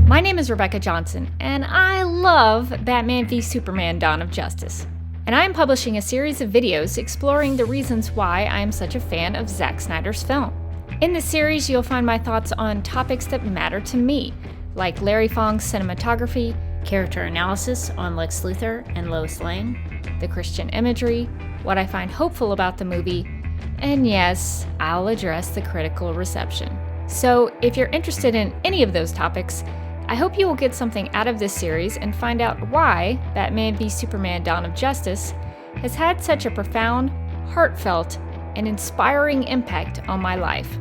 My name is Rebecca Johnson, and I love Batman v Superman: Dawn of Justice. And I am publishing a series of videos exploring the reasons why I am such a fan of Zack Snyder's film. In this series, you'll find my thoughts on topics that matter to me, like Larry Fong's cinematography, character analysis on Lex Luthor and Lois Lane, the Christian imagery, what I find hopeful about the movie, and yes, I'll address the critical reception. So if you're interested in any of those topics, I hope you will get something out of this series and find out why Batman v Superman: Dawn of Justice has had such a profound, heartfelt, and inspiring impact on my life.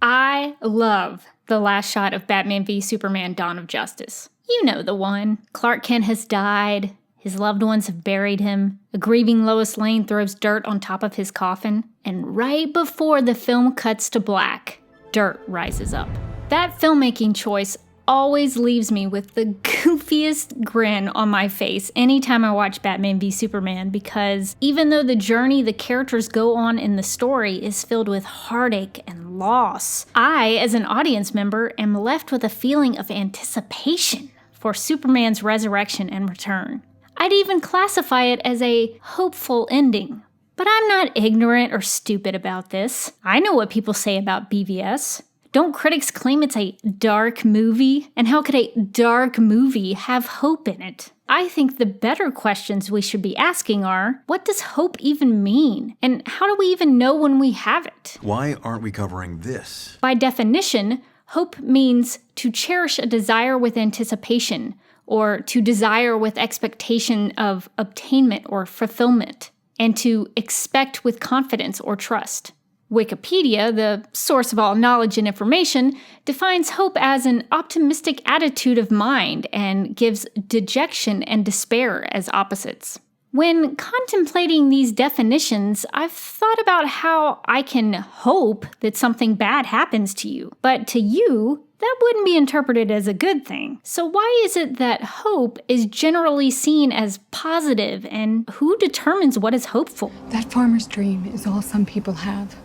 I love the last shot of Batman v Superman: Dawn of Justice. You know the one. Clark Kent has died, his loved ones have buried him, a grieving Lois Lane throws dirt on top of his coffin, and right before the film cuts to black, dirt rises up. That filmmaking choice always leaves me with the goofiest grin on my face anytime I watch Batman v Superman, because even though the journey the characters go on in the story is filled with heartache and loss, I, as an audience member, am left with a feeling of anticipation for Superman's resurrection and return. I'd even classify it as a hopeful ending. But I'm not ignorant or stupid about this. I know what people say about BVS. Don't critics claim it's a dark movie? And how could a dark movie have hope in it? I think the better questions we should be asking are, what does hope even mean? And how do we even know when we have it? Why aren't we covering this? By definition, hope means to cherish a desire with anticipation, or to desire with expectation of obtainment or fulfillment, and to expect with confidence or trust. Wikipedia, the source of all knowledge and information, defines hope as an optimistic attitude of mind and gives dejection and despair as opposites. When contemplating these definitions, I've thought about how I can hope that something bad happens to you, but to you, that wouldn't be interpreted as a good thing. So why is it that hope is generally seen as positive, and who determines what is hopeful? That farmer's dream is all some people have.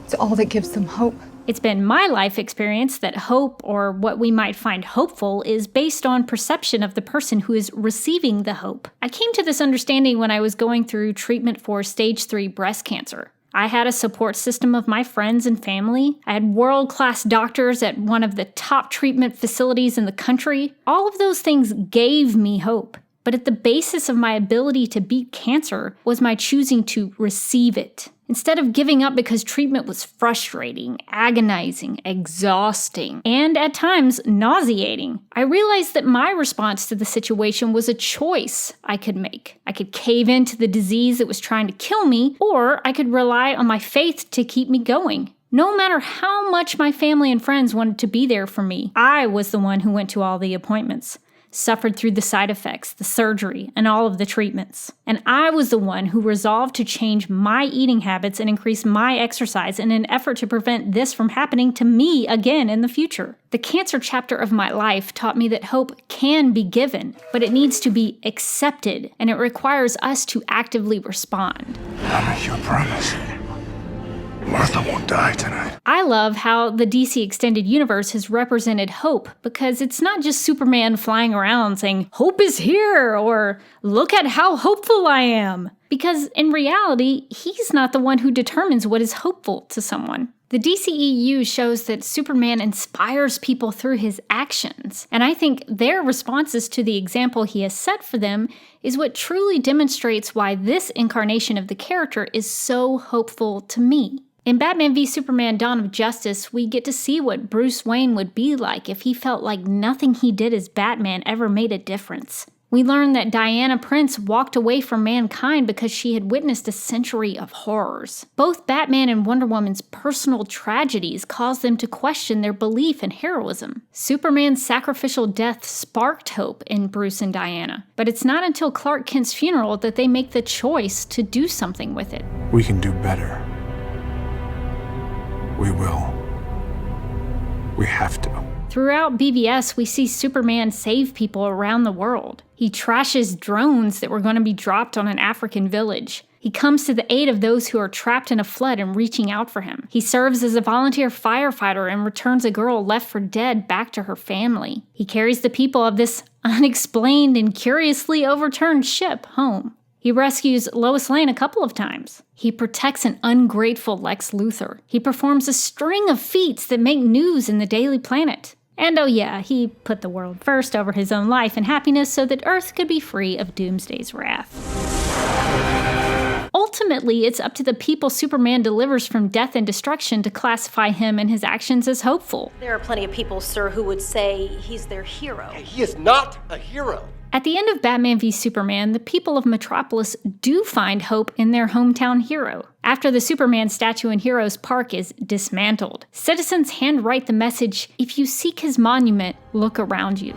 It's all that gives them hope. It's been my life experience that hope, or what we might find hopeful, is based on perception of the person who is receiving the hope. I came to this understanding when I was going through treatment for stage 3 breast cancer. I had a support system of my friends and family. I had world-class doctors at one of the top treatment facilities in the country. All of those things gave me hope. But at the basis of my ability to beat cancer was my choosing to receive it. Instead of giving up because treatment was frustrating, agonizing, exhausting, and at times nauseating, I realized that my response to the situation was a choice I could make. I could cave into the disease that was trying to kill me, or I could rely on my faith to keep me going. No matter how much my family and friends wanted to be there for me, I was the one who went to all the appointments, suffered through the side effects, the surgery, and all of the treatments. And I was the one who resolved to change my eating habits and increase my exercise in an effort to prevent this from happening to me again in the future. The cancer chapter of my life taught me that hope can be given, but it needs to be accepted, and it requires us to actively respond. I make you a promise. Martha won't die tonight. I love how the DC Extended Universe has represented hope, because it's not just Superman flying around saying, "Hope is here," or "Look at how hopeful I am." Because in reality, he's not the one who determines what is hopeful to someone. The DCEU shows that Superman inspires people through his actions, and I think their responses to the example he has set for them is what truly demonstrates why this incarnation of the character is so hopeful to me. In Batman v Superman: Dawn of Justice, we get to see what Bruce Wayne would be like if he felt like nothing he did as Batman ever made a difference. We learn that Diana Prince walked away from mankind because she had witnessed a century of horrors. Both Batman and Wonder Woman's personal tragedies caused them to question their belief in heroism. Superman's sacrificial death sparked hope in Bruce and Diana, but it's not until Clark Kent's funeral that they make the choice to do something with it. We can do better. We will. We have to. Throughout BVS, we see Superman save people around the world. He trashes drones that were going to be dropped on an African village. He comes to the aid of those who are trapped in a flood and reaching out for him. He serves as a volunteer firefighter and returns a girl left for dead back to her family. He carries the people of this unexplained and curiously overturned ship home. He rescues Lois Lane a couple of times. He protects an ungrateful Lex Luthor. He performs a string of feats that make news in the Daily Planet. And oh yeah, he put the world first over his own life and happiness so that Earth could be free of Doomsday's wrath. Ultimately, it's up to the people Superman delivers from death and destruction to classify him and his actions as hopeful. There are plenty of people, sir, who would say he's their hero. He is not a hero. At the end of Batman v Superman, the people of Metropolis do find hope in their hometown hero. After the Superman statue in Heroes Park is dismantled, citizens handwrite the message, "If you seek his monument, look around you."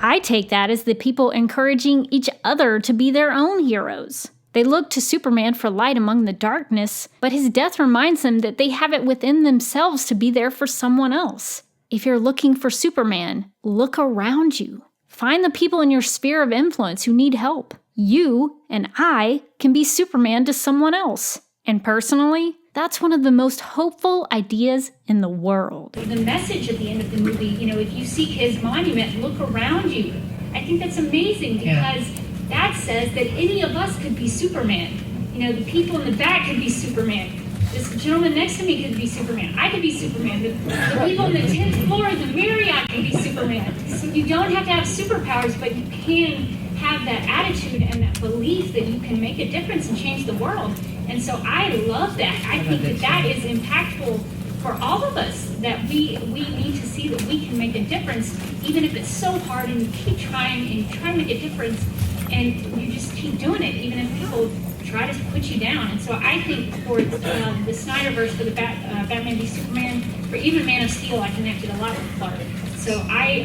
I take that as the people encouraging each other to be their own heroes. They look to Superman for light among the darkness, but his death reminds them that they have it within themselves to be there for someone else. If you're looking for Superman, look around you. Find the people in your sphere of influence who need help. You and I can be Superman to someone else. And personally, that's one of the most hopeful ideas in the world. The message at the end of the movie, if you seek his monument, look around you. I think that's amazing because that says that any of us could be Superman. The people in the back could be Superman. This gentleman next to me could be Superman. I could be Superman. The people on the 10th floor of the Marriott could be Superman. So you don't have to have superpowers, but you can have that attitude and that belief that you can make a difference and change the world. And so I love that. I think that is impactful for all of us, that we need to see that we can make a difference, even if it's so hard, and you keep trying and you try to make a difference, and you just keep doing it, even if people try to put you down. And so I think for the Snyderverse, for the Batman v Superman, for even Man of Steel, I connected a lot with Clark. So I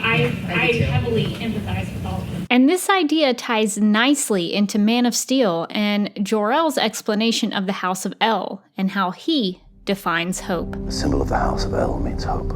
heavily empathize with all of them. And this idea ties nicely into Man of Steel and Jor-El's explanation of the House of El and how he defines hope. The symbol of the House of El means hope.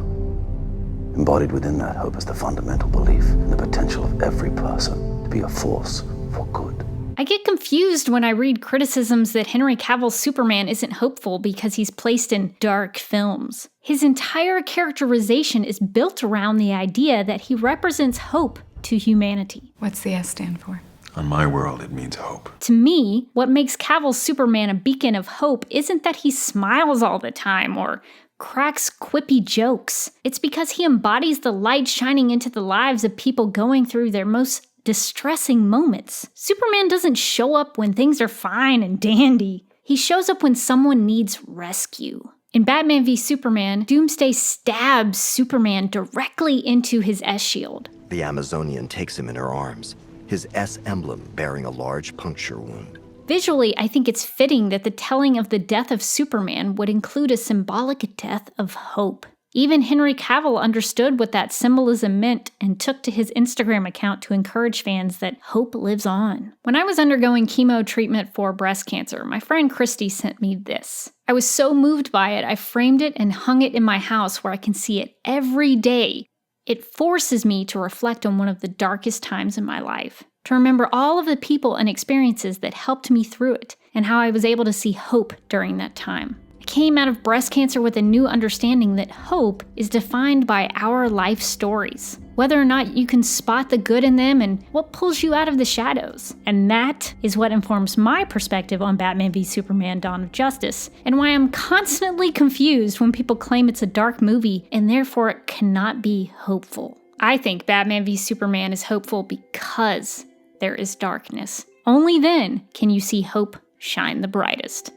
Embodied within that hope is the fundamental belief in the potential of every person to be a force for good. I get confused when I read criticisms that Henry Cavill's Superman isn't hopeful because he's placed in dark films. His entire characterization is built around the idea that he represents hope to humanity. What's the S stand for? On my world, it means hope. To me, what makes Cavill's Superman a beacon of hope isn't that he smiles all the time or cracks quippy jokes. It's because he embodies the light shining into the lives of people going through their most distressing moments. Superman doesn't show up when things are fine and dandy. He shows up when someone needs rescue. In Batman v Superman, Doomsday stabs Superman directly into his S-shield. The Amazonian takes him in her arms, his S emblem bearing a large puncture wound. Visually, I think it's fitting that the telling of the death of Superman would include a symbolic death of hope. Even Henry Cavill understood what that symbolism meant and took to his Instagram account to encourage fans that hope lives on. When I was undergoing chemo treatment for breast cancer, my friend Christy sent me this. I was so moved by it, I framed it and hung it in my house where I can see it every day. It forces me to reflect on one of the darkest times in my life, to remember all of the people and experiences that helped me through it, and how I was able to see hope during that time. I came out of breast cancer with a new understanding that hope is defined by our life stories, whether or not you can spot the good in them and what pulls you out of the shadows. And that is what informs my perspective on Batman v Superman: Dawn of Justice, and why I'm constantly confused when people claim it's a dark movie and therefore it cannot be hopeful. I think Batman v Superman is hopeful because there is darkness. Only then can you see hope shine the brightest.